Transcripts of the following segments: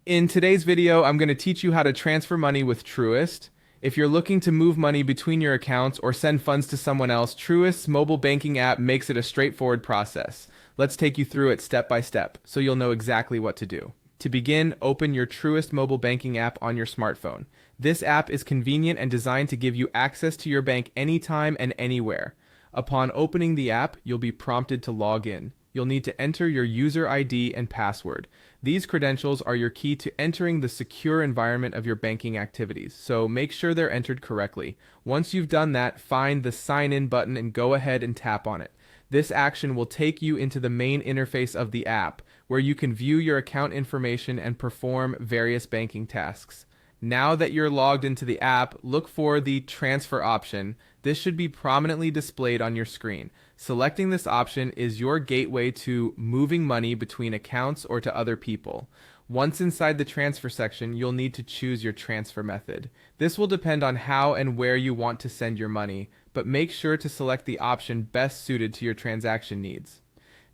In today's video, I'm going to teach you how to transfer money with Truist. If you're looking to move money between your accounts or send funds to someone else, Truist's mobile banking app makes it a straightforward process. Let's take you through it step by step so you'll know exactly what to do. To begin, open your Truist mobile banking app on your smartphone. This app is convenient and designed to give you access to your bank anytime and anywhere. Upon opening the app, you'll be prompted to log in. You'll need to enter your user ID and password. These credentials are your key to entering the secure environment of your banking activities, so make sure they're entered correctly. Once you've done that, find the Sign In button and go ahead and tap on it. This action will take you into the main interface of the app, where you can view your account information and perform various banking tasks. Now that you're logged into the app, look for the transfer option. This should be prominently displayed on your screen. Selecting this option is your gateway to moving money between accounts or to other people. Once inside the transfer section, you'll need to choose your transfer method. This will depend on how and where you want to send your money, but make sure to select the option best suited to your transaction needs.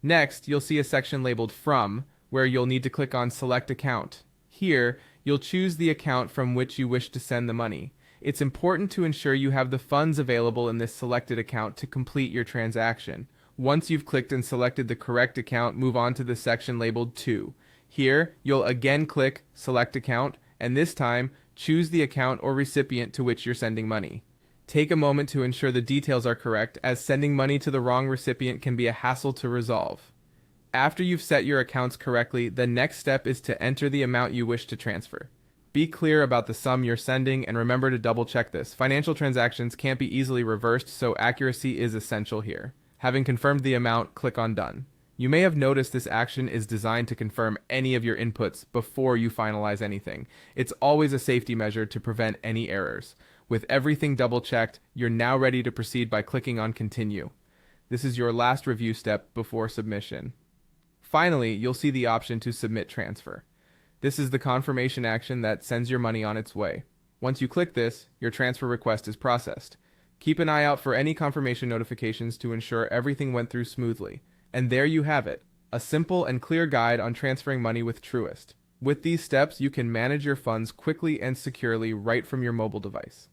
Next, you'll see a section labeled From, where you'll need to click on Select Account. Here, you'll choose the account from which you wish to send the money. It's important to ensure you have the funds available in this selected account to complete your transaction. Once you've clicked and selected the correct account, move on to the section labeled To. Here, you'll again click Select Account, and this time, choose the account or recipient to which you're sending money. Take a moment to ensure the details are correct, as sending money to the wrong recipient can be a hassle to resolve. After you've set your accounts correctly, the next step is to enter the amount you wish to transfer. Be clear about the sum you're sending and remember to double check this. Financial transactions can't be easily reversed, so accuracy is essential here. Having confirmed the amount, click on Done. You may have noticed this action is designed to confirm any of your inputs before you finalize anything. It's always a safety measure to prevent any errors. With everything double checked, you're now ready to proceed by clicking on Continue. This is your last review step before submission. Finally, you'll see the option to Submit Transfer. This is the confirmation action that sends your money on its way. Once you click this, your transfer request is processed. Keep an eye out for any confirmation notifications to ensure everything went through smoothly. And there you have it, a simple and clear guide on transferring money with Truist. With these steps, you can manage your funds quickly and securely right from your mobile device.